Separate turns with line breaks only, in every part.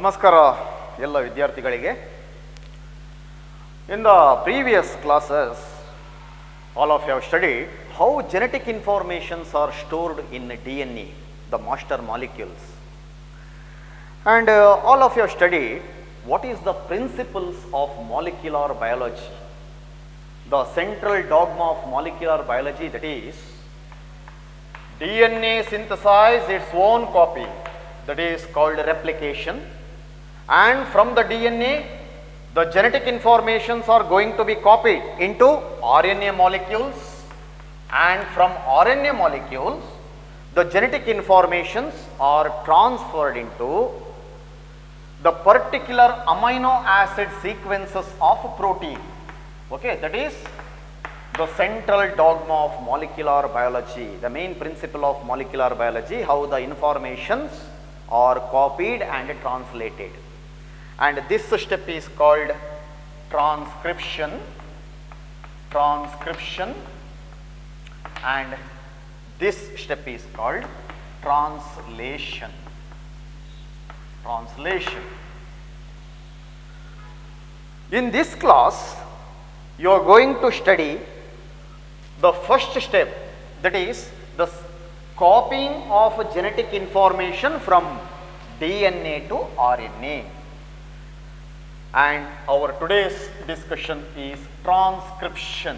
ನಮಸ್ಕಾರ ಎಲ್ಲ ವಿದ್ಯಾರ್ಥಿಗಳಿಗೆ. In the previous classes, all of you have studied how genetic informations are stored in DNA, the master molecules. And all of you have studied what is the principles of molecular biology. The central dogma of molecular biology, that is, DNA synthesize its own copy, that is called replication, and from the DNA the genetic informations are going to be copied into RNA molecules, and from RNA molecules the genetic informations are transferred into the particular amino acid sequences of protein. Okay, that is the central dogma of molecular biology, the main principle of molecular biology, how the informations are copied and translated. And this step is called transcription, and this step is called translation. In this class, you are going to study the first step, that is the copying of genetic information from DNA to RNA. And our today's discussion is transcription.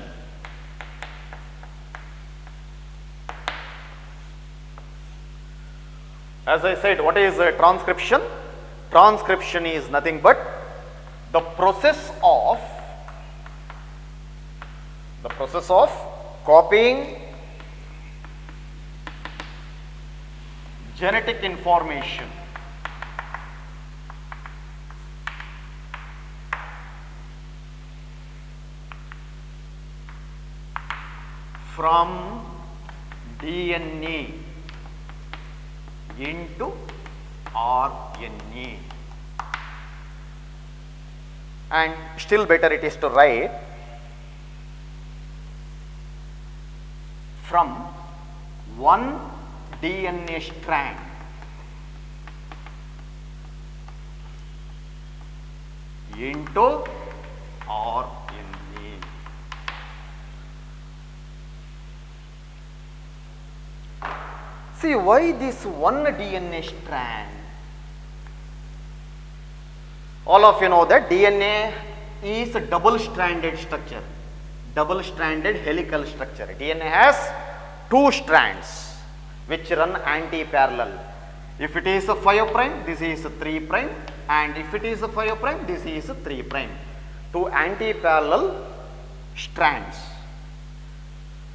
As I said, what is transcription? Transcription is nothing but the process of copying genetic information from DNA into RNA. And still better it is to write from one DNA strand into RNA. See, why this one DNA strand? All of you know that DNA is a double-stranded structure, double-stranded helical structure. DNA has two strands which run anti-parallel. If it is a 5 prime, this is a 3 prime, and if it is a 5 prime, this is a 3 prime. Two anti-parallel strands.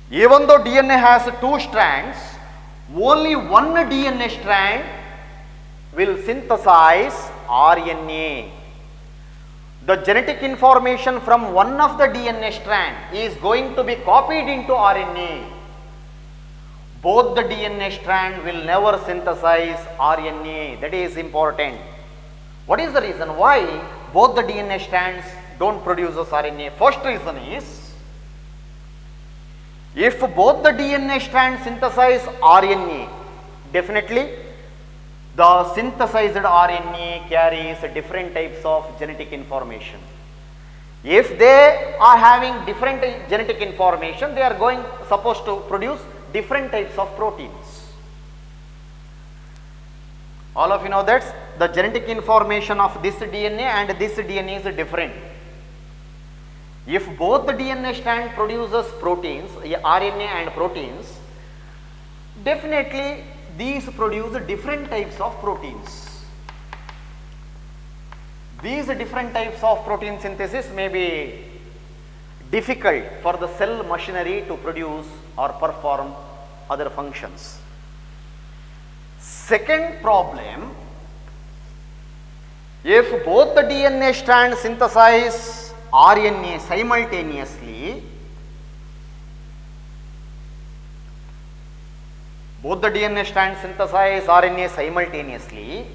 Even though DNA has two strands, only one DNA strand will synthesize RNA. The genetic information from one of the DNA strand is going to be copied into RNA. Both the DNA strand will never synthesize RNA. That is important. What is the reason why both the DNA strands don't produce RNA? First reason is, if both the DNA strands synthesize RNA, definitely the synthesized RNA carries different types of genetic information. If they are having different genetic information, they are supposed to produce different types of proteins. All of you know that the genetic information of this DNA and this DNA is different. If both the DNA strand produces proteins, RNA and proteins, definitely these produce different types of proteins. These different types of protein synthesis may be difficult for the cell machinery to produce or perform other functions. Second problem, if both the DNA strands synthesize RNA simultaneously, both the DNA strands synthesize RNA simultaneously,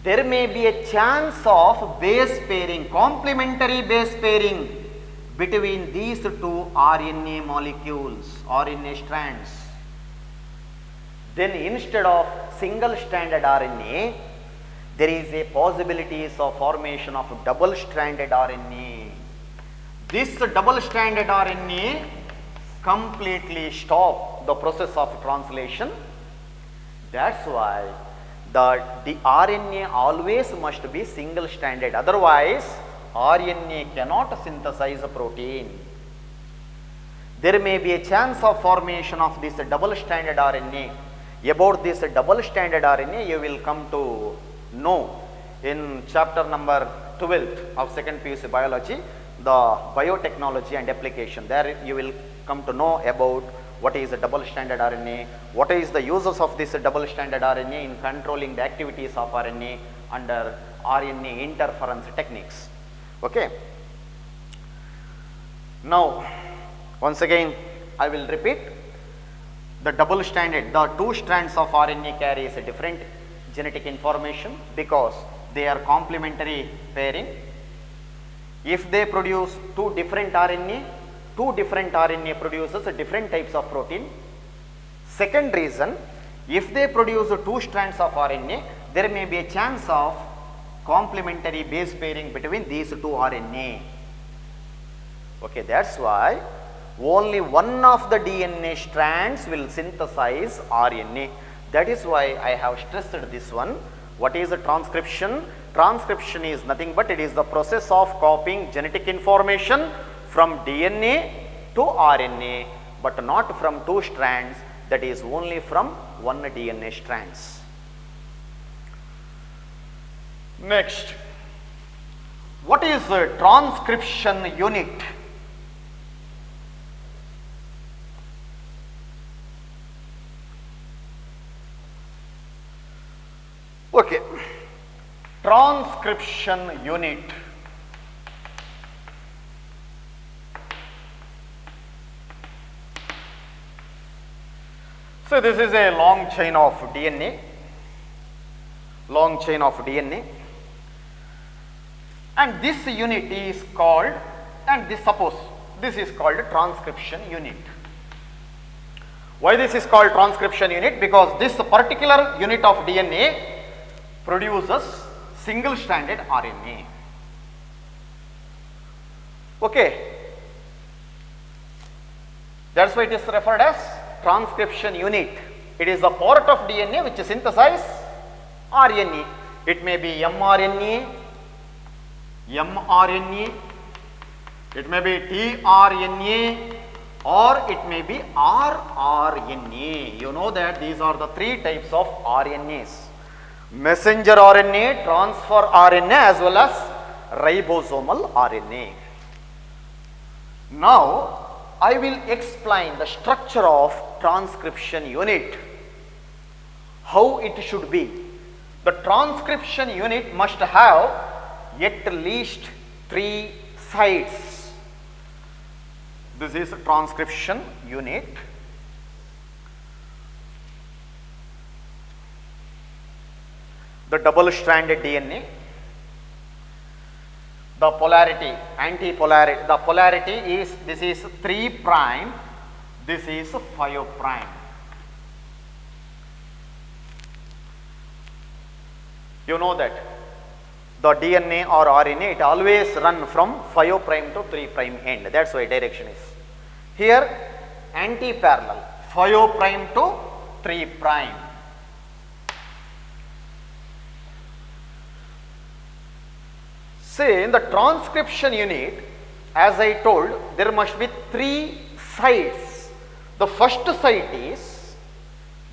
there may be a chance of base pairing, complementary base pairing between these two RNA molecules, RNA strands. Then instead of single stranded RNA, there is a possibilities of formation of double-stranded RNA. This double-stranded RNA completely stop the process of translation. That's why the RNA always must be single-stranded. Otherwise, RNA cannot synthesize a protein. There may be a chance of formation of this double-stranded RNA. About this double-stranded RNA, you will come to know in chapter number 12 of second PUC biology, the biotechnology and application. There you will come to know about what is a double-stranded RNA, what is the uses of this double-stranded RNA in controlling the activities of RNA under RNA interference techniques. Okay. Now, once again, I will repeat. The double-stranded, the two strands of RNA carries a different genetic information because they are complementary pairing. If they produce two different RNA produces different types of protein. Second reason, if they produce two strands of RNA, there may be a chance of complementary base pairing between these two RNA. Okay, that's why only one of the DNA strands will synthesize RNA. That is why I have stressed this one. What is a transcription? Transcription is nothing but it is the process of copying genetic information from DNA to RNA, but not from two strands, that is only from one DNA strands. Next, what is a transcription unit? Okay, transcription unit. So this is a long chain of DNA, and this unit is called, and this suppose this is called transcription unit. Why this is called transcription unit? Because this particular unit of DNA produces single-stranded RNA. Okay, that's why it is referred as transcription unit. It is a part of DNA which synthesizes RNA. It may be mRNA, it may be tRNA, or it may be rRNA. You know that these are the three types of RNAs. Messenger RNA, transfer RNA, as well as ribosomal RNA. Now, I will explain the structure of transcription unit, how it should be. The transcription unit must have at least 3 sites. This is a transcription unit. The double-stranded DNA, the polarity, anti-polarity, the polarity is, this is 3 prime, this is 5 prime. You know that the DNA or RNA, it always run from 5 prime to 3 prime end. That's why direction is. Here, anti-parallel, 5 prime to 3 prime. Say in the transcription unit, as I told, there must be 3 sites. The first site is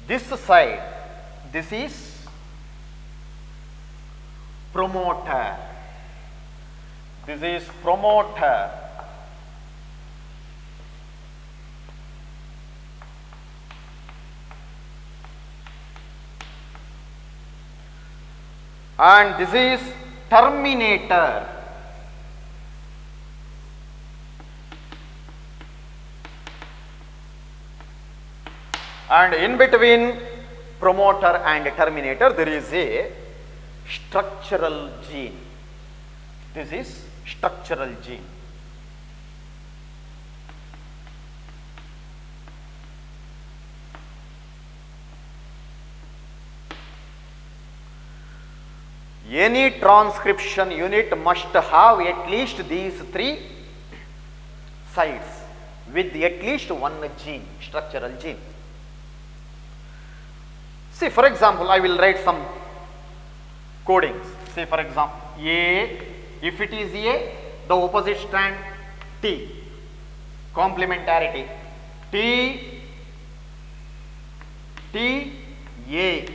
this side. This is promoter. This is promoter. And this is terminator. And in between promoter and terminator, there is a structural gene. This is structural gene. Any transcription unit must have at least these three sites with at least one gene, structural gene. See, for example, I will write some codings. Say, for example, A, if it is A, the opposite strand T, complementarity, T, T, A,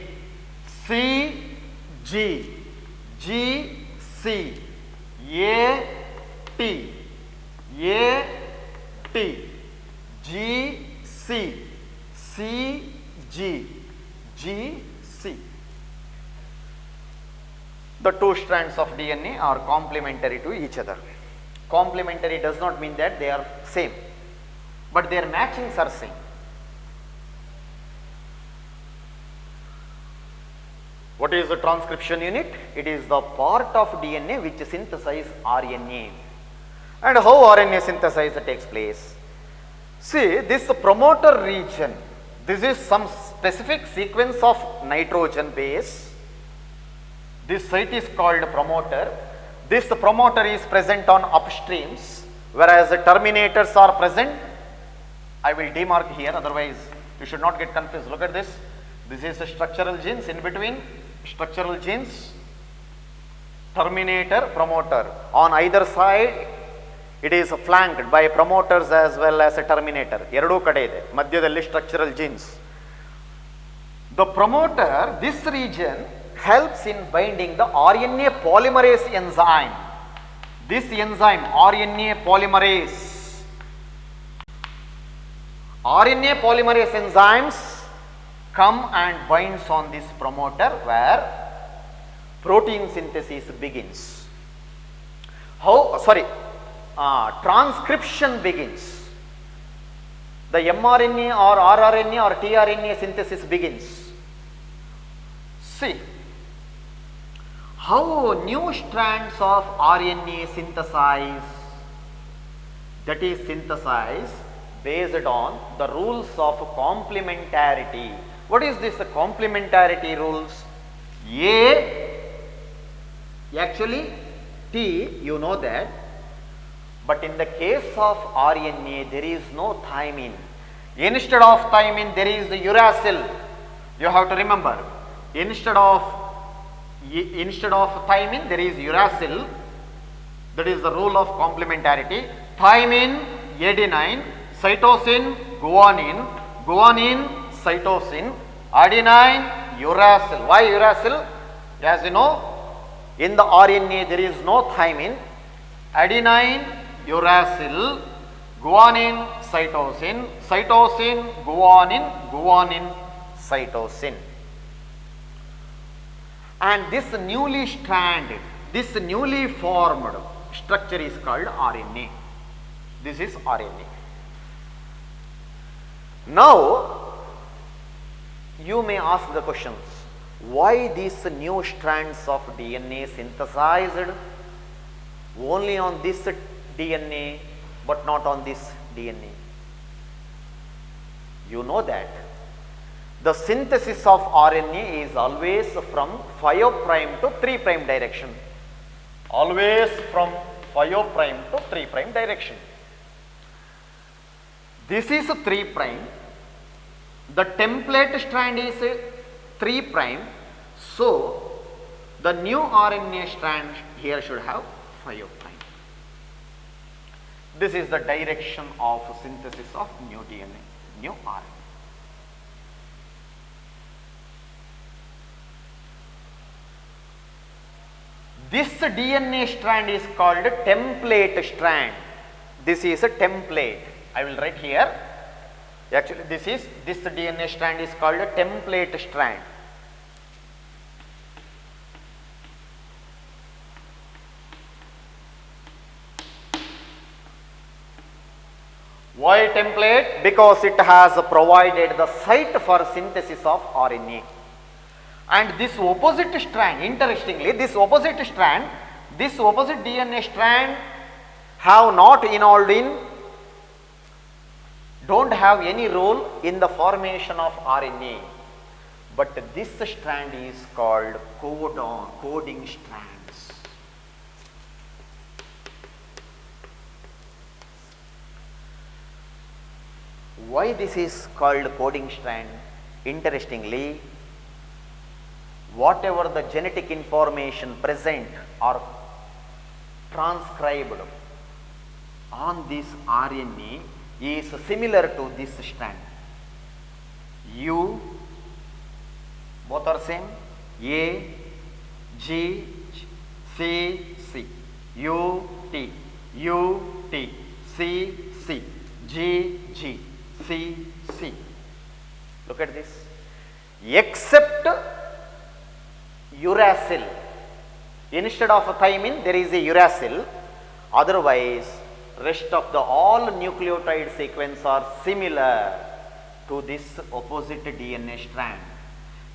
C, G, G, C, A, T, A, T, G, C, C, G, G, C. The two strands of DNA are complementary to each other. Complementary does not mean that they are same, but their matchings are same. What is the transcription unit? It is the part of DNA which synthesizes RNA. And how RNA synthesis takes place? See, this promoter region, this is some specific sequence of nitrogen base. This site is called promoter. This promoter is present on upstreams, whereas the terminators are present. I will demark here, otherwise you should not get confused. Look at this. This is the structural genes in between. Structural genes, terminator, promoter. On either side, it is flanked by promoters as well as a terminator. Eradu kade ide. Madhyadalli structural genes. The promoter, this region helps in binding the RNA polymerase enzyme. This enzyme, RNA polymerase. RNA polymerase enzymes come and binds on this promoter where protein synthesis begins. Transcription begins. The mRNA or rRNA or tRNA synthesis begins. See, how new strands of RNA synthesize, that is synthesized based on the rules of complementarity. What is this complementarity rules? Actually T, you know that, but in the case of RNA there is no thymine. Instead of thymine there is uracil. You have to remember, instead of thymine there is uracil. That is the rule of complementarity. Thymine, adenine, cytosine, guanine, guanine, cytosine, adenine, uracil. Why uracil? As you know, in the RNA there is no thymine. Adenine, uracil, guanine, cytosine, cytosine, guanine, guanine, cytosine. And this newly stranded, this newly formed structure is called RNA. This is RNA. Now, you may ask the questions, why these new strands of DNA synthesized only on this DNA but not on this DNA? You know that the synthesis of RNA is always from 5' to 3' direction. Always from 5' to 3' direction. This is 3'. The template strand is 3'. So, the new RNA strand here should have 5'. This is the direction of synthesis of new DNA, new RNA. This DNA strand is called a template strand. This is a template. I will write here. Actually, this DNA strand is called a template strand. Why template? Because it has provided the site for synthesis of RNA. And this opposite strand, interestingly, this opposite DNA strand have not involved in, don't have any role in the formation of RNA. but this strand is called coding strands. Why this is called coding strand? Interestingly, whatever the genetic information present or transcribed on this RNA is similar to this strand. U, both are same, A, G, C, C, U, T, U, T, C, C, G, G, C, C. Look at this. Except uracil. Instead of thymine, there is a uracil. Otherwise, rest of the all nucleotide sequence are similar to this opposite DNA strand.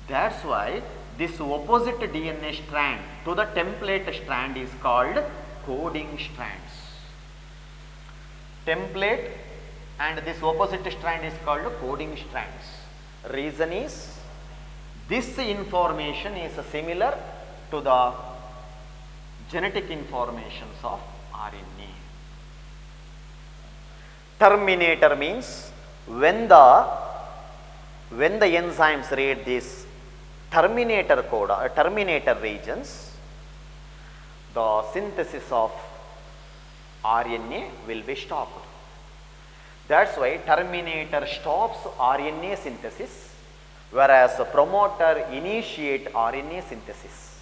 That's why this opposite DNA strand to the template strand is called coding strands. Template and this opposite strand is called coding strands. Reason is this information is similar to the genetic informations of RNA. Terminator means when the enzymes read this terminator code, terminator regions, the synthesis of RNA will be stopped. That's why terminator stops RNA synthesis, whereas promoter initiate RNA synthesis.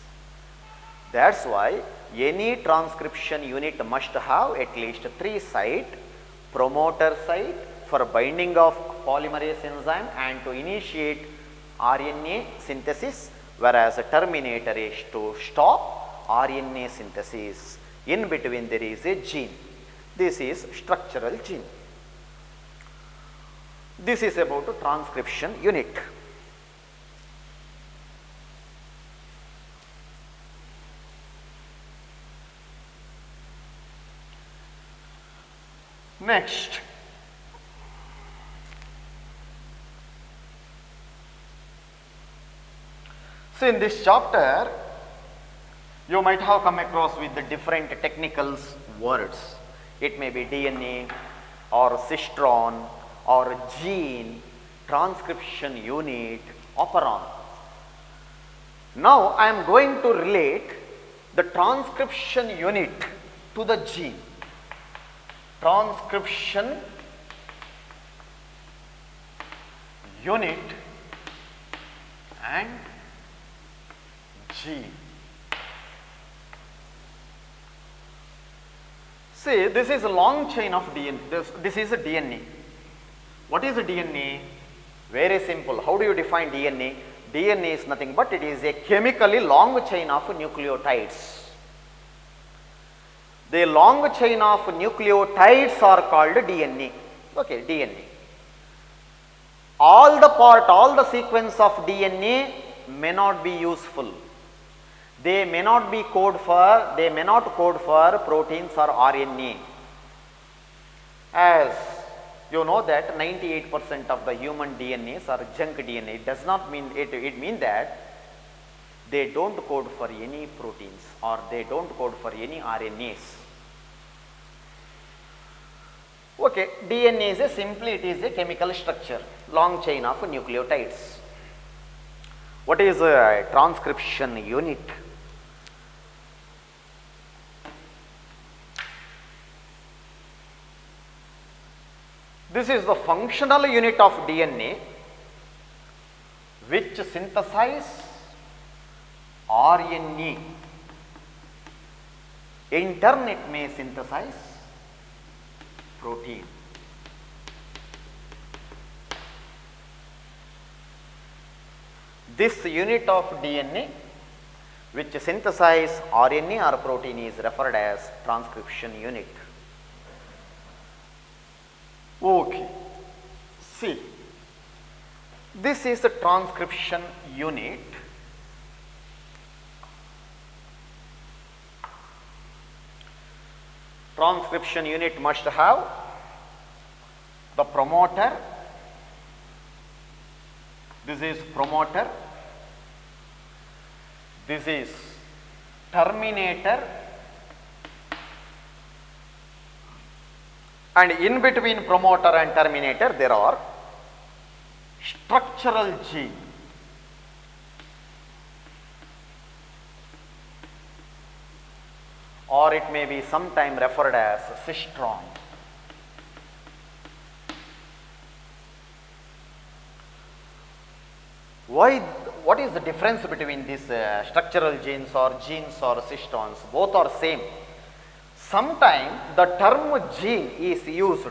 That's why any transcription unit must have at least 3 sites: promoter site for binding of polymerase enzyme and to initiate RNA synthesis, whereas a terminator is to stop RNA synthesis. In between there is a gene. This is structural gene. This is about transcription unit. Next, so in this chapter, you might have come across with the different technical words. It may be DNA or cistron or gene, transcription unit, operon. Now I am going to relate the transcription unit to the gene. Transcription unit and gene. See, this is a long chain of DNA. This is a DNA. What is a DNA? Very simple. How do you define DNA? DNA is nothing but it is a chemically long chain of nucleotides. The long chain of nucleotides are called DNA. Okay, DNA. All the sequence of DNA may not be useful. They may not code for proteins or RNA. As you know that 98% of the human DNAs are junk DNA. It does not mean, it means that they don't code for any proteins or they don't code for any RNAs. Okay, DNA is it is a chemical structure, long chain of nucleotides. What is a transcription unit? This is the functional unit of DNA which synthesize RNA. In turn, it may synthesize protein. This unit of DNA which synthesize RNA or protein is referred as transcription unit. Okay, see, this is the transcription unit. Transcription unit must have the promoter. This is promoter This is terminator, and in between promoter and terminator there are structural gene. Or it may be sometime referred as cistron. What is the difference between these structural genes or cistrons? Both are same. Sometimes the term gene is used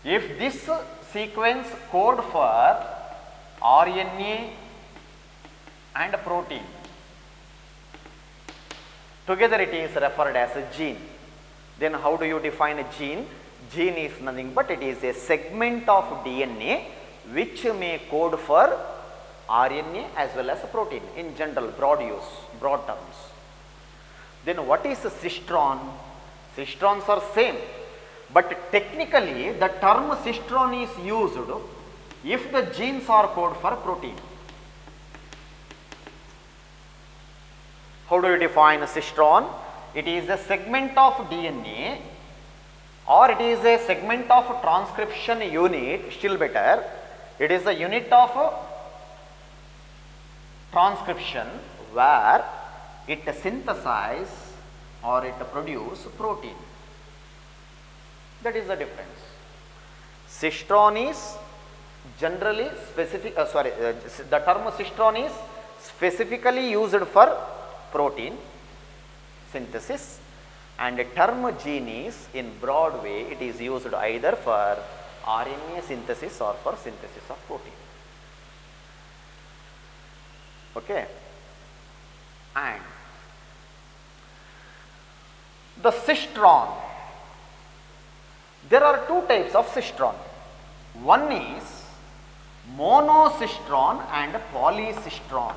if this sequence code for RNA and protein. Together it is referred as a gene. Then how do you define a gene? Gene is nothing but it is a segment of DNA which may code for RNA as well as a protein in general, broad use, broad terms. Then what is a cistron? Cistrons are same, but technically the term cistron is used if the genes are code for protein. How do you define a cistron? It is a segment of DNA or it is a segment of transcription unit, still better. It is a unit of transcription where it synthesizes or it produces protein. That is the difference. Cistron is generally specific, the term cistron is specifically used for protein synthesis, and the term gene is in broad way it is used either for RNA synthesis or for synthesis of protein. Okay. And the cistron, there are two types of cistron. One is monocistron and polycistron.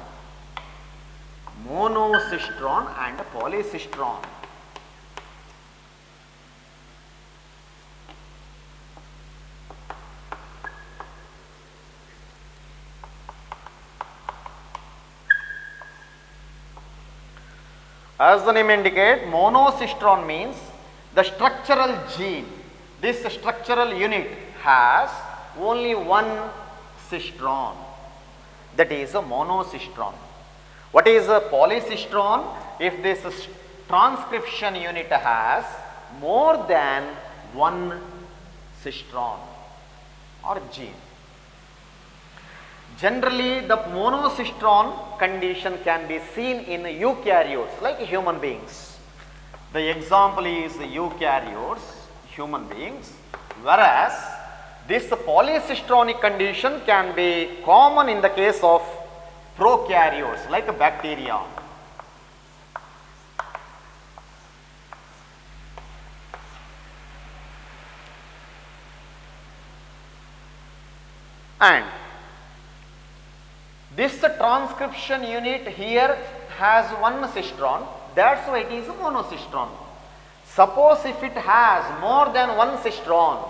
Monocistron and polycistron. As the name indicates, monocistron means the structural gene. This structural unit has only one cistron, that is a monocistron. What is a polycistron? If this transcription unit has more than one cistron or gene. Generally, the monocistron condition can be seen in eukaryotes like human beings. The example is eukaryotes, human beings, whereas this polycistronic condition can be common in the case of prokaryotes like bacteria. And this transcription unit here has one cistron, that's why it is a monocistron. Suppose if it has more than one cistron,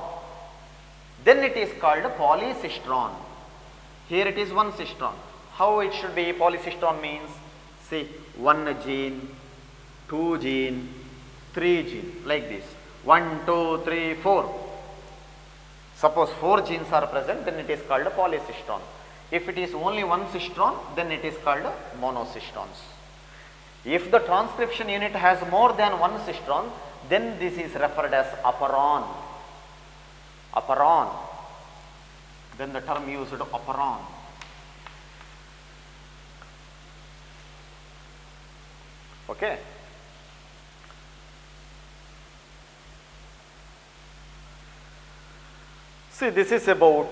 then it is called a polycistron. Here it is one cistron. How it should be? Polycistron means, see, one gene, two gene, three gene, like this. 1, 2, 3, 4. Suppose 4 genes are present, then it is called a polycistron. If it is only one cistron, then it is called monocistrons. If the transcription unit has more than one cistron, then this is referred as operon. Operon. Then the term used operon. Okay. See, this is about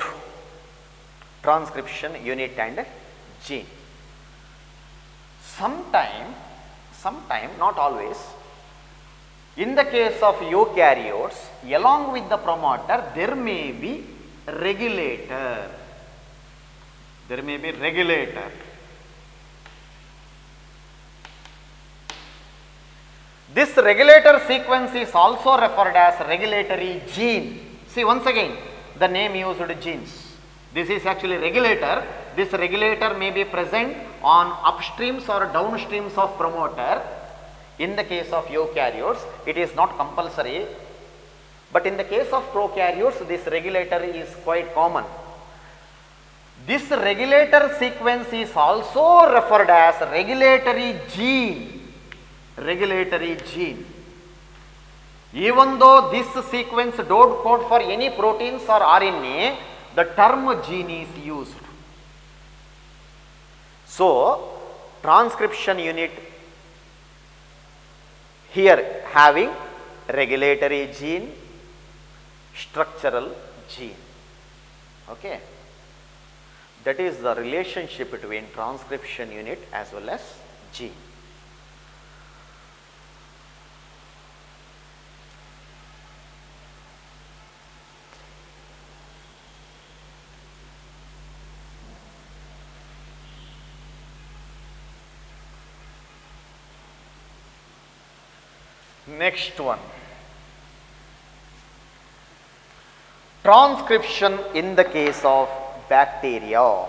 transcription unit and gene. Sometime, not always, in the case of eukaryotes, along with the promoter, there may be regulator. There may be regulator. This regulator sequence is also referred as regulatory gene. See, once again, the name used genes. This is actually regulator. This regulator may be present on upstreams or downstreams of promoter. In the case of eukaryotes, it is not compulsory, but in the case of prokaryotes, this regulator is quite common. This regulator sequence is also referred as regulatory gene. Regulatory gene. Even though this sequence don't code for any proteins or RNA, the term gene is used. So, transcription unit here having regulatory gene, structural gene. Okay. That is the relationship between transcription unit as well as gene. Next one. Transcription in the case of bacteria.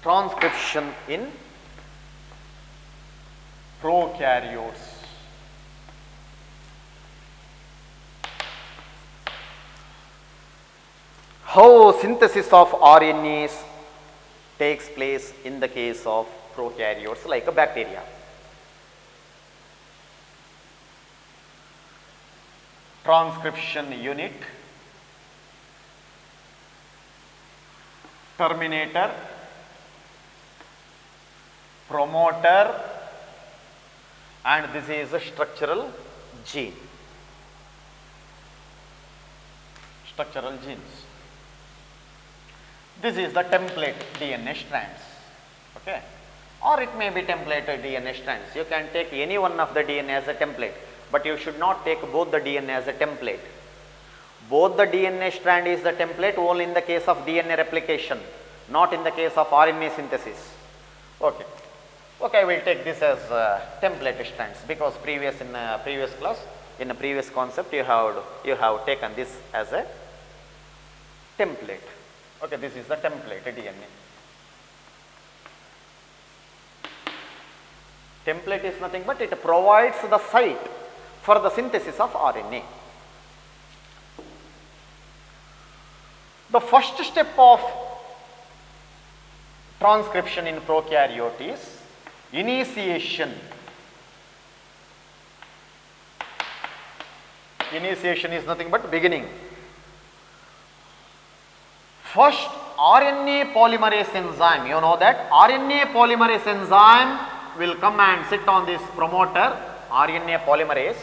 Transcription in prokaryotes. How synthesis of RNAs takes place in the case of prokaryotes like a bacteria. Transcription unit, terminator, promoter, and this is a structural gene. Structural genes. This is the template DNA strands, okay, or it may be template DNA strands. You can take any one of the DNA as a template, but you should not take both the DNA as a template. Both the DNA strand is the template only in the case of DNA replication, not in the case of RNA synthesis. Okay, okay, we will take this as template strands, because in previous class, in a previous concept, you have taken this as a template. Okay, this is the template DNA. Template is nothing but it provides the site for the synthesis of RNA. The first step of transcription in prokaryote is initiation. Initiation is nothing but beginning. First, RNA polymerase enzyme, you know that RNA polymerase enzyme will come and sit on this promoter, RNA polymerase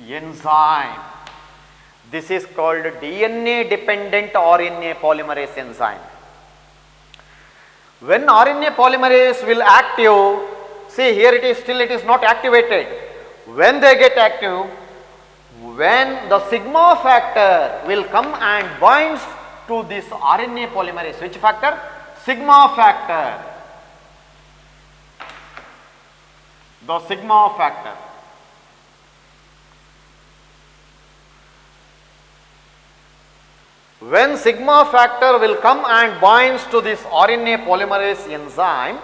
enzyme. This is called DNA dependent RNA polymerase enzyme. When RNA polymerase will active, see here it is not activated. When they get active, when the sigma factor will come and binds to this RNA polymerase, which factor? Sigma factor. The sigma factor. When sigma factor will come and binds to this RNA polymerase enzyme,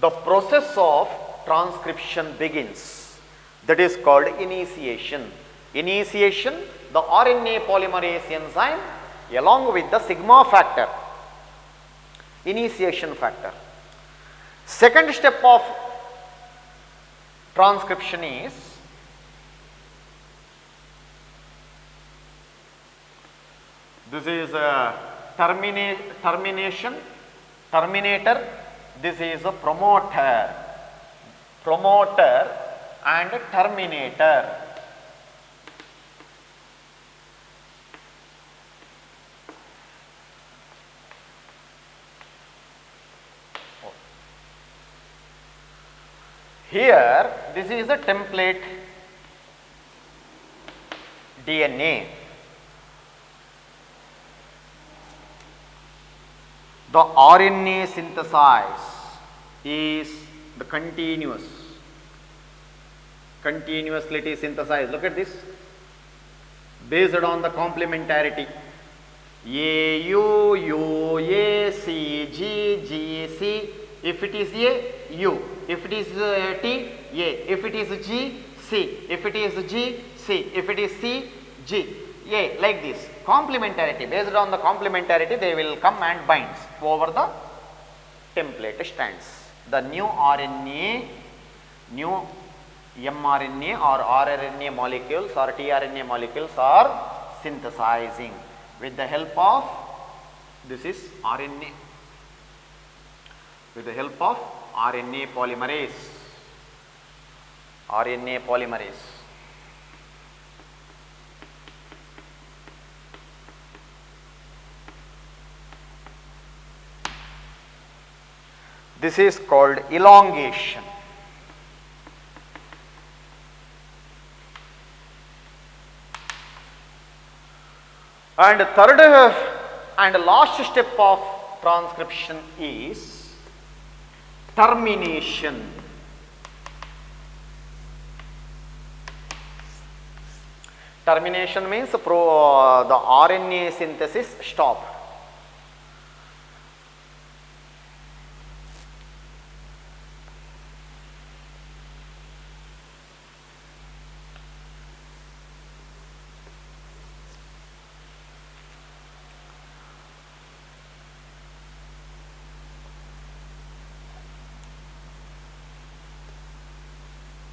the process of transcription begins. That is called initiation. Initiation, the RNA polymerase enzyme along with the sigma factor. Initiation factor. Second step of transcription is this is a terminator, this is a promoter and terminator. Here this is a template DNA. The RNA synthesis is the continuously it is synthesized. Look at this, based on the complementarity. A, U, U, A, C, G, G, C. If it is A, U. If it is T, A. If it is G, C. If it is G, C. If it is C, G. A. Like this. Complementarity. Based on the complementarity, they will come and binds over the template strands. The new RNA, new mRNA or rRNA molecules or tRNA molecules are synthesizing with the help of, this is RNA, with the help of RNA polymerase. RNA polymerase. This is called elongation. And third and last step of transcription is termination. Termination means the RNA synthesis stop.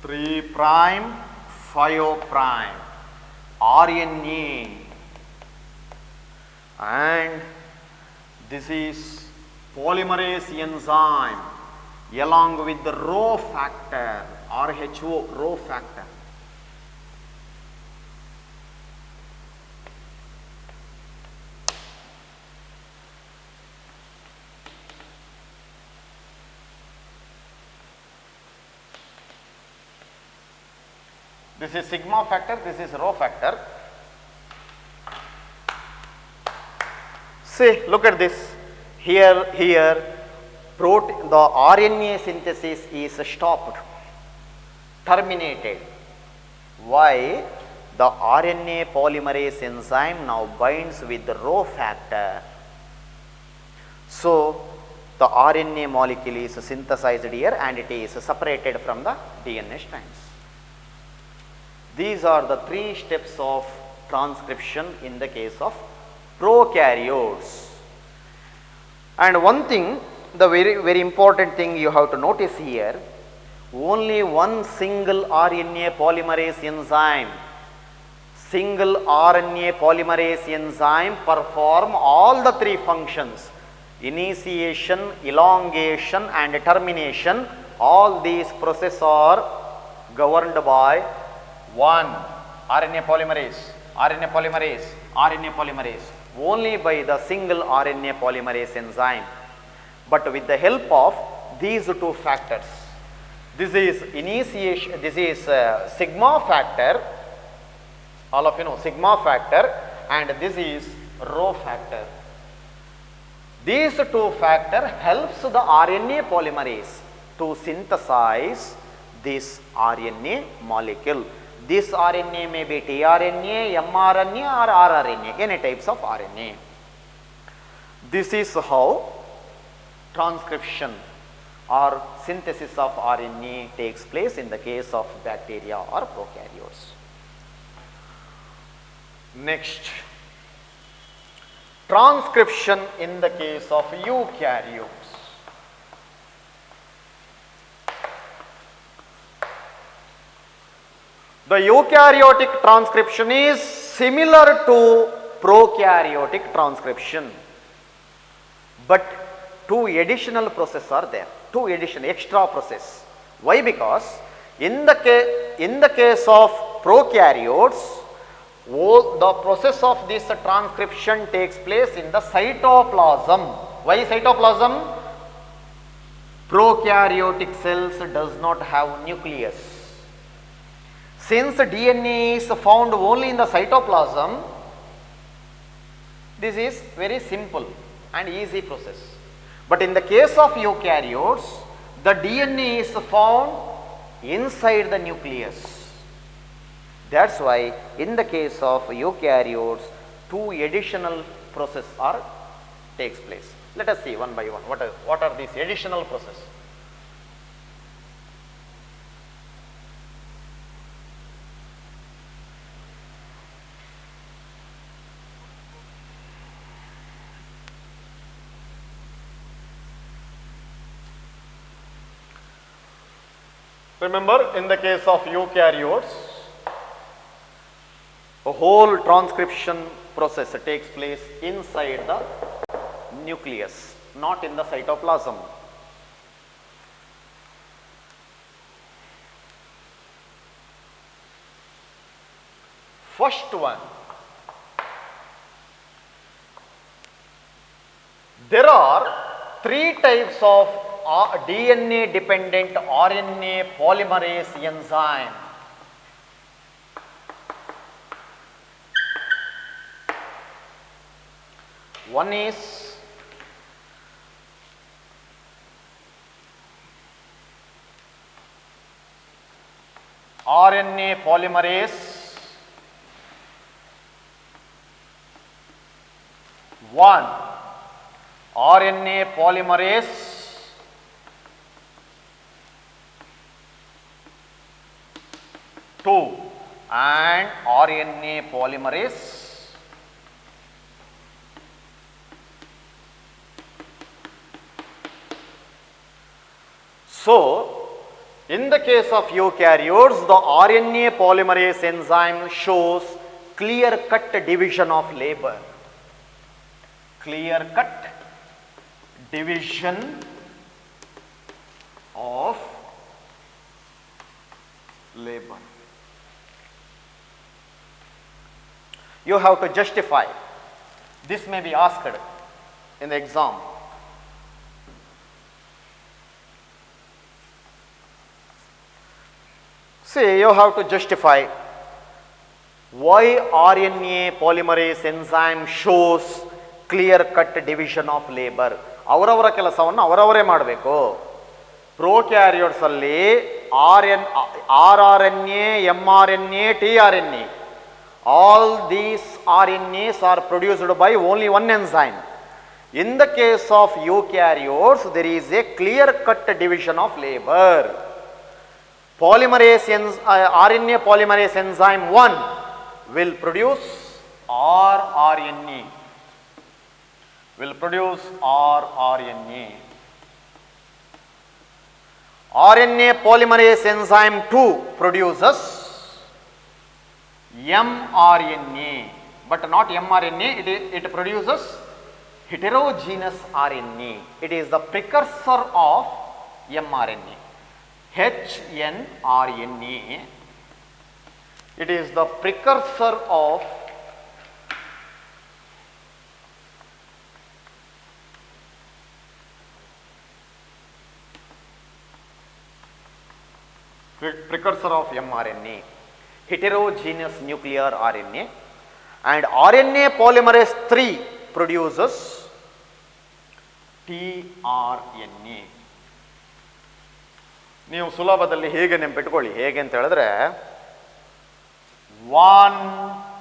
Three prime, 5 prime, RNA, and this is polymerase enzyme along with the Rho factor, RHO, Rho factor. This is sigma factor, this is Rho factor. See, look at this. Here, the RNA synthesis is stopped, terminated. Why? The RNA polymerase enzyme now binds with the Rho factor. So, the RNA molecule is synthesized here and it is separated from the DNA strands. These are the 3 steps of transcription in the case of prokaryotes. And one thing, the very important thing you have to notice here, only one single RNA polymerase enzyme, perform all the 3 functions: initiation, elongation and termination. All these processes are governed by one RNA polymerase, only by the single RNA polymerase enzyme. But with the help of these 2 factors, this is initiation, this is sigma factor, all of you know sigma factor, and this is Rho factor. These 2 factors helps the RNA polymerase to synthesize this RNA molecule. This RNA may be tRNA, mRNA or rRNA, any types of RNA. This is how transcription or synthesis of RNA takes place in the case of bacteria or prokaryotes. Next, transcription in the case of eukaryotes. The eukaryotic transcription is similar to prokaryotic transcription, but 2 additional processes are there, 2 extra process. Why? Because in the case of prokaryotes, the process of this transcription takes place in the cytoplasm. Why cytoplasm? Prokaryotic cells does not have nucleus. Since DNA is found only in the cytoplasm, this is very simple and easy process. But in the case of eukaryotes, the DNA is found inside the nucleus. That's why in the case of eukaryotes, two additional processes takes place. Let us see one by one. What are these additional processes? Remember, in the case of eukaryotes, a whole transcription process takes place inside the nucleus, not in the cytoplasm. First one, there are three types of DNA dependent RNA polymerase enzyme. One is RNA polymerase 1, RNA polymerase 2 and RNA polymerase 'So, in the case of eukaryotes, the RNA polymerase enzyme shows clear-cut division of labor. Clear-cut division of labor. You have to justify. This may be asked in the exam. See, you have to justify why RNA polymerase enzyme shows clear-cut division of labor. ಅವರವರ ಕೆಲಸವನ್ನು ಅವರವರೇ ಮಾಡಬೇಕು. ಪ್ರೋಕ್ಯಾರಿಯೋಟ್ಸ್ ಅಲ್ಲಿ RRNA, mRNA, tRNA, all these RNAs are produced by only one enzyme. In the case of eukaryotes, there is a clear-cut division of labor. RNA polymerase enzyme 1 will produce rRNA. RNA polymerase enzyme 2 produces mRNA, but not mRNA, it produces heterogeneous RNA. It is the precursor of mRNA, hnRNA. It is the precursor of mRNA, heterogeneous nuclear RNA, and RNA polymerase 3 produces tRNA. ನೀವು ಸುಲಭದಲ್ಲಿ ಹೇಗೆ ನೆನಪಿಟ್ಕೊಳ್ಳಿ, ಹೇಗೆ ಅಂತ ಹೇಳಿದ್ರೆ 1,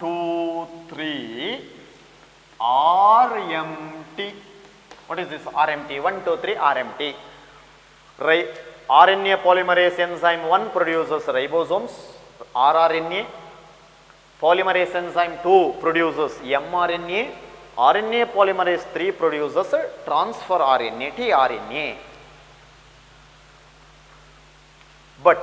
2, 3 RMT. What is this RMT? 1, 2, 3 RMT. RNA polymerase enzyme 1 produces ribosomes, rRNA. Polymerase enzyme 2 produces mRNA. RNA polymerase 3 produces transfer RNA, tRNA. But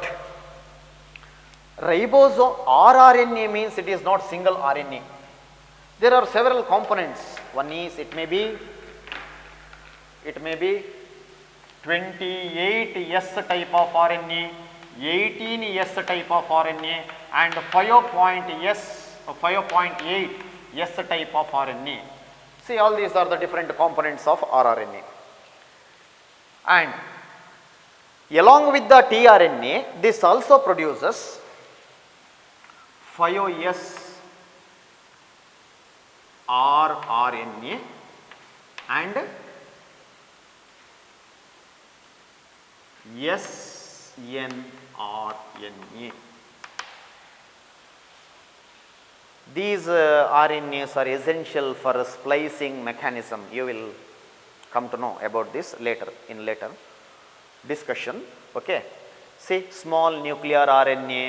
ribosome rRNA means it is not single RNA. There are several components. One is it may be 28S type of RNA, 18S type of RNA, and 5.8S type of RNA. See, all these are the different components of rRNA. And along with the tRNA, this also produces 5S rRNA and snRNA. These RNAs are essential for a splicing mechanism. You will come to know about this later in later discussion. Okay. See, small nuclear RNA,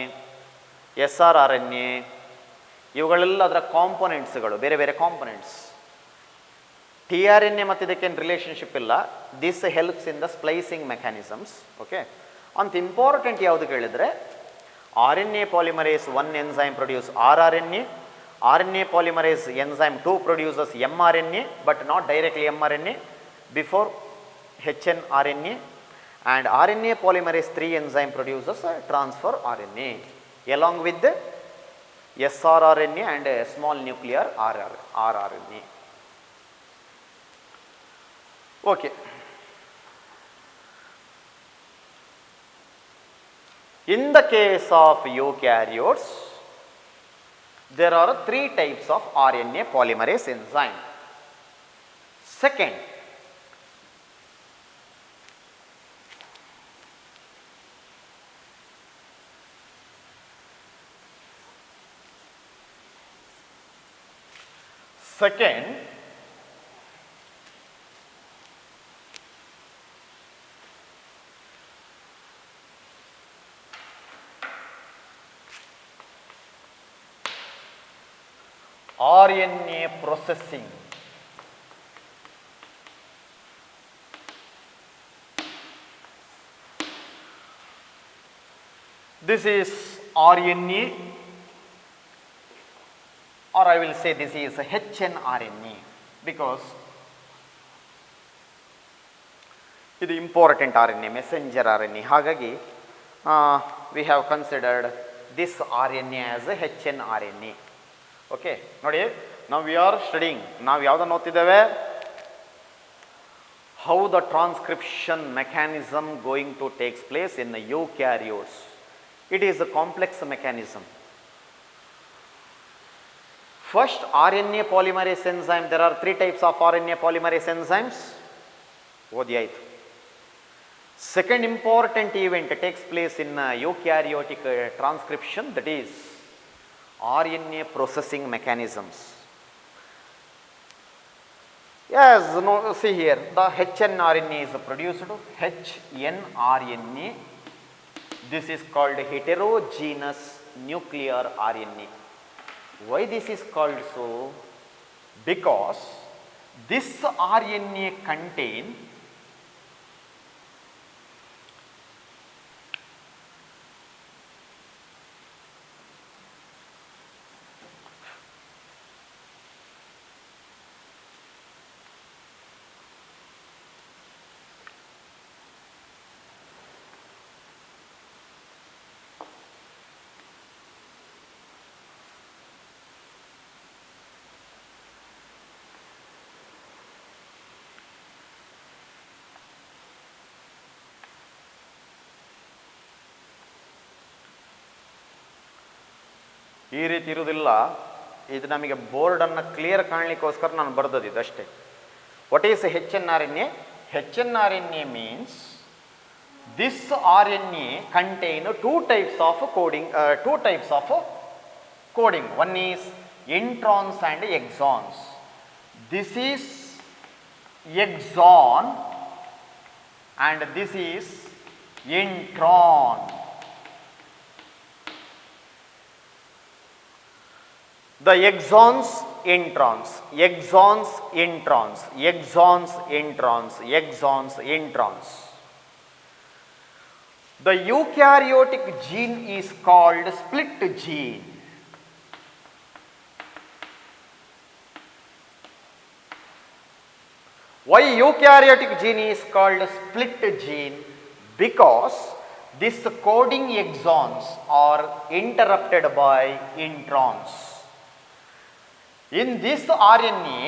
srRNA, ಇವುಗಳೆಲ್ಲ ಅದರ ಕಾಂಪೊನೆಂಟ್ಸ್ಗಳು, ಬೇರೆ ಬೇರೆ components. T R N A ಮತ್ತು ಇದಕ್ಕೇನು relationship ಇಲ್ಲ. This helps in the splicing mechanisms. Okay. ಅಂತ important ಯಾವುದು ಕೇಳಿದರೆ R N A polymerase 1 enzyme produce rRNA, RNA polymerase enzyme 2 produces mRNA but not directly mRNA before hnRNA, and RNA polymerase 3 enzyme produces transfer RNA along with the srRNA and a small nuclear rRNA. Okay. In the case of eukaryotes, there are 3 types of RNA polymerase enzyme. Second, RNA processing. This is RNA, or I will say this is hnRNA because ಇದು important RNA, messenger RNA. ಹಾಗಾಗಿ we have considered this RNA as a hnRNA. Okay. ನೋಡಿ, ನಾವು we are studying, ನಾವು ಯಾವುದನ್ನು ಓದ್ತಿದ್ದೇವೆ? How the transcription mechanism going to takes place in eukaryotes. It is a complex mechanism. First, RNA polymerase enzyme. There are 3 types of RNA polymerase enzymes. ಓದಿ ಆಯಿತು. Second important event takes place in eukaryotic transcription, that is RNA processing mechanisms. Yes, no, see here, the hnRNA is produced. hnRNA, this is called heterogeneous nuclear RNA. Why this is called so? Because this RNA contain ಈ ರೀತಿ ಇರುವುದಿಲ್ಲ. ಇದು ನಮಗೆ ಬೋರ್ಡನ್ನು clear ಕಾಣಲಿಕ್ಕೋಸ್ಕರ ನಾನು ಬರೆದದ್ದು ಇದಷ್ಟೇ. What is hnRNA? hnRNA means this RNA contain two types of coding. One is introns and exons. This is exon and this is intron. The exons, introns, exons, introns, exons, introns, exons, introns. The eukaryotic gene is called split gene. Why eukaryotic gene is called split gene? Because these coding exons are interrupted by introns. In this RNA,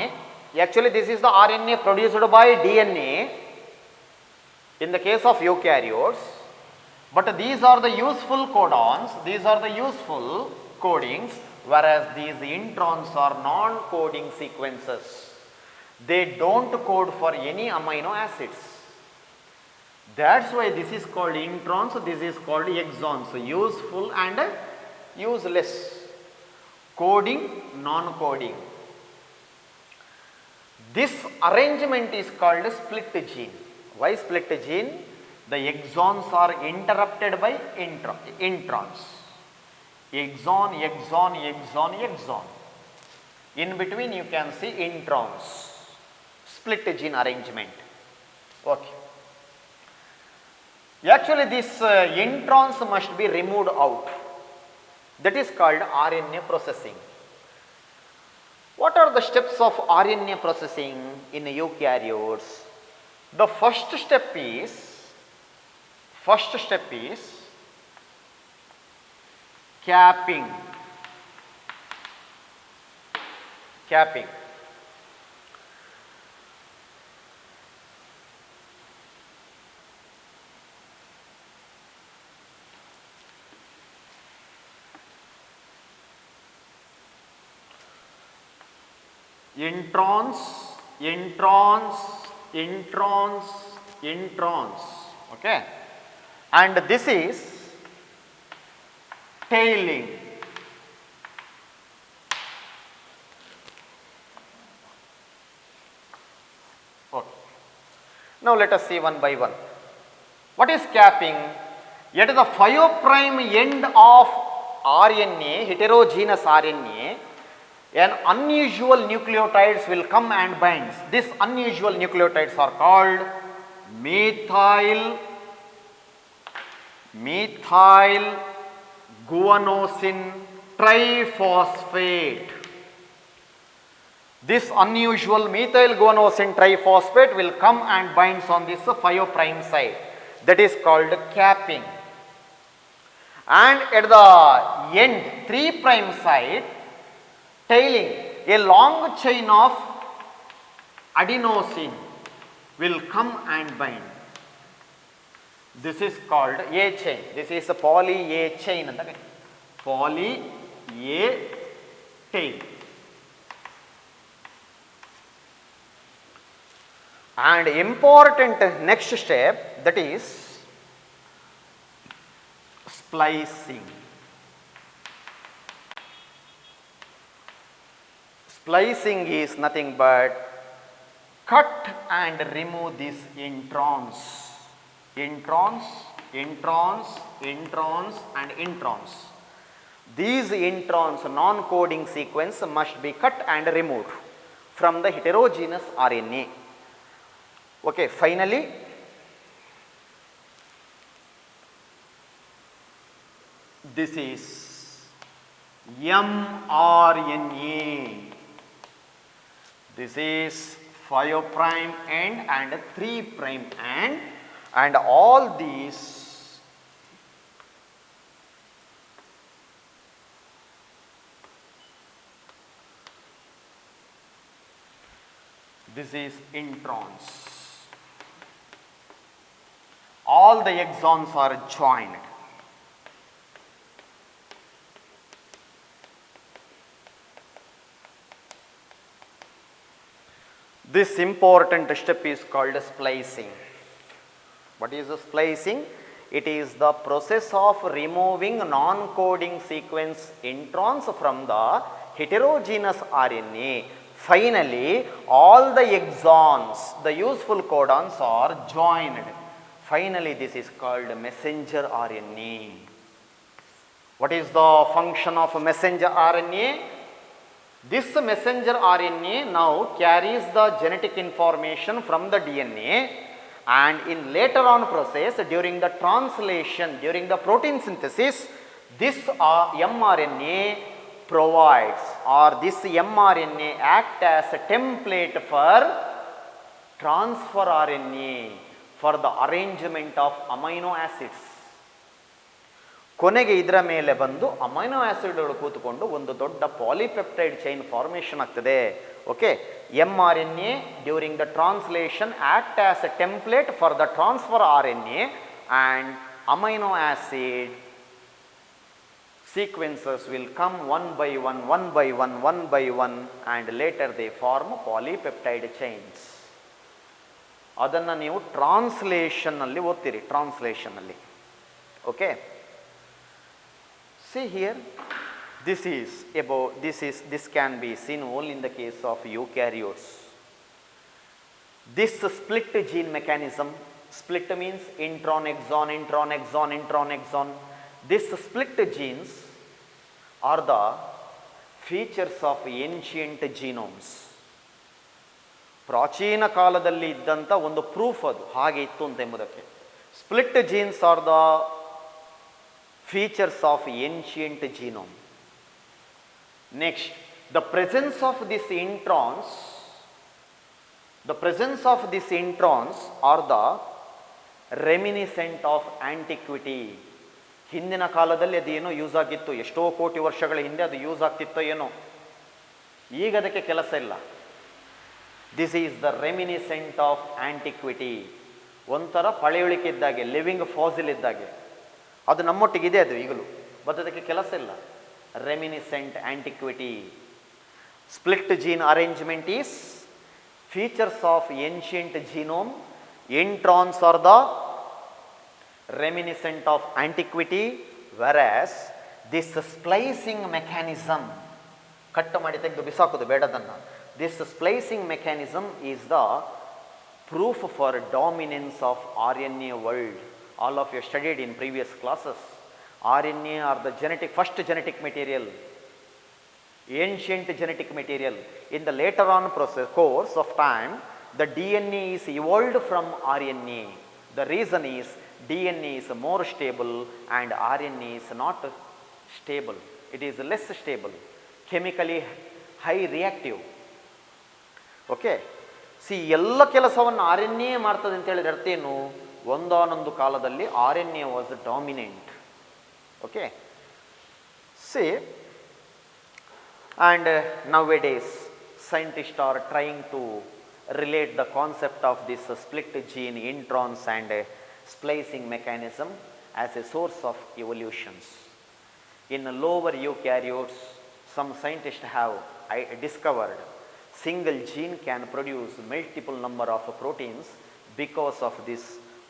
actually this is the RNA produced by DNA in the case of eukaryotes, but these are the useful codons, these are the useful codings, whereas these introns are non-coding sequences. They don't code for any amino acids. That's why this is called introns, this is called exons, useful and useless, coding, non-coding. This arrangement is called split gene. Why split gene? The exons are interrupted by introns. Exon, exon, exon, exon. In between you can see introns. Split gene arrangement. Okay. Actually this introns must be removed out. That is called RNA processing. What are the steps of RNA processing in eukaryotes? The first step is capping. Introns, okay, and this is tailing. Okay. Now let us see one by one. What is capping? At the 5' end of RNA, heterogeneous RNA, an unusual nucleotides will come and binds. These unusual nucleotides are called methyl guanosine triphosphate. This unusual methyl guanosine triphosphate will come and binds on this 5' side. That is called capping. And at the end 3' side, tailing, a long chain of adenosine will come and bind. This is called A chain. This is a poly A chain. Poly A chain. And important next step, that is splicing. Splicing is nothing but cut and remove these introns. Introns and introns. These introns, non-coding sequence, must be cut and removed from the heterogeneous RNA. Okay, finally, this is mRNA. This is 5' end and 3' end, and all these this is introns. All the exons are joined. This important step is called splicing. What is splicing? It is the process of removing non-coding sequence introns from the heterogeneous RNA. Finally, all the exons, the useful codons, are joined. Finally, this is called messenger RNA. What is the function of messenger RNA? This messenger RNA now carries the genetic information from the DNA, and in later on process, during the translation, during the protein synthesis, this mRNA provides, or this mRNA act as a template for transfer RNA for the arrangement of amino acids. ಕೊನೆಗೆ ಇದರ ಮೇಲೆ ಬಂದು amino ಆಸಿಡ್ಗಳು ಕೂತ್ಕೊಂಡು ಒಂದು ದೊಡ್ಡ polypeptide chain formation ಆಗ್ತದೆ. Okay, mRNA during the translation act as A template for the transfer RNA, and amino acid sequences will come one by one, and later they form polypeptide chains. ಅದನ್ನು ನೀವು ಟ್ರಾನ್ಸ್ಲೇಷನ್ನಲ್ಲಿ ಓದ್ತೀರಿ, ಟ್ರಾನ್ಸ್ಲೇಷನ್ನಲ್ಲಿ. Okay, see here, this can be seen only in the case of eukaryotes. This split gene mechanism, split means intron, exon, intron, exon, intron, exon. This split genes are the features of ancient genomes. ಪ್ರಾಚೀನ ಕಾಲದಲ್ಲಿ ಇದ್ದಂಥ ಒಂದು proof ಅದು, ಹಾಗೆ ಇತ್ತು ಅಂತ ಎಂಬುದಕ್ಕೆ. Split genes are the features of ancient genome. Next, the presence of this introns are the reminiscent of antiquity. ಹಿಂದಿನ ಕಾಲದಲ್ಲಿ ಅದೇನೋ ಯೂಸ್ ಆಗಿತ್ತು, ಎಷ್ಟೋ ಕೋಟಿ ವರ್ಷಗಳ ಹಿಂದೆ ಅದು ಯೂಸ್ ಆಗ್ತಿತ್ತೋ ಏನೋ, ಈಗ ಅದಕ್ಕೆ ಕೆಲಸ ಇಲ್ಲ. This is the reminiscent of antiquity. ಒಂಥರ ಪಳೆಯುಳಿಕೆ ಇದ್ದಾಗೆ, ಲಿವಿಂಗ್ ಫಾಸಿಲ್ ಇದ್ದಾಗೆ ಅದು ನಮ್ಮೊಟ್ಟಿಗಿದೆ, ಅದು ಈಗಲೂ, ಬಟ್ ಅದಕ್ಕೆ ಕೆಲಸ ಇಲ್ಲ. Reminiscent antiquity. Split gene arrangement is features of ancient genome. Introns are the reminiscent of antiquity, whereas this splicing mechanism, cut ಮಾಡಿ ತೆಗೆದು ಬಿಸಾಕೋದು ಬೇಡದನ್ನು. This splicing mechanism is the proof for dominance of RNA world. All of you studied in previous classes. RNA are the first genetic material, ancient genetic material. In the later on course of time, the DNA is evolved from RNA. The reason is DNA is more stable and RNA is not stable. It is less stable, chemically high reactive. Okay, C ಎಲ್ಲ ಕೆಲಸವನ್ನು R N A ಮಾಡ್ತದೆ ಅಂತ ಹೇಳಿದ್ರೆ ಅರ್ಥ ಏನು? ಒಂದಾನೊಂದು ಕಾಲದಲ್ಲಿ R N A was dominant. Okay, see and nowadays scientists are trying to relate the concept of this split gene introns and splicing mechanism as a source of evolutions. In lower eukaryotes, some scientists have discovered single gene can produce multiple number of proteins because of this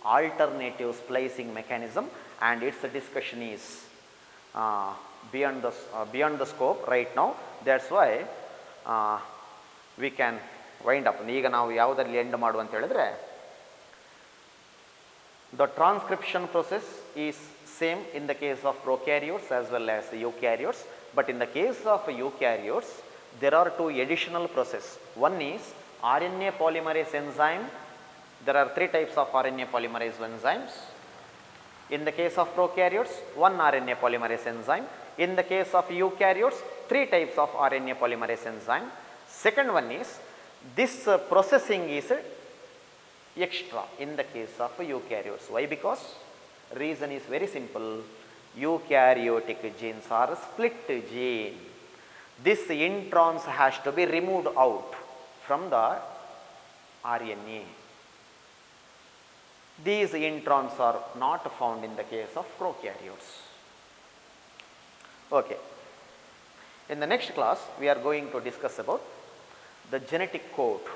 alternative splicing mechanism, and its discussion is beyond the scope right now. That's why we can wind up. ಈಗ ನಾವು ಯಾವುದರಲ್ಲಿ end ಮಾಡುವ ಅಂತ ಹೇಳಿದ್ರೆ, the transcription process is same in the case of prokaryotes as well as eukaryotes, but in the case of eukaryotes there are two additional processes. One is RNA polymerase enzyme. There are three types of RNA polymerase enzymes. In the case of prokaryotes, one RNA polymerase enzyme. In the case of eukaryotes, three types of RNA polymerase enzyme. Second one is this processing is extra in the case of eukaryotes. Why? Because reason is very simple. Eukaryotic genes are split gene. This introns has to be removed out from the RNA. These introns are not found in the case of prokaryotes. Okay. In the next class, we are going to discuss about the genetic code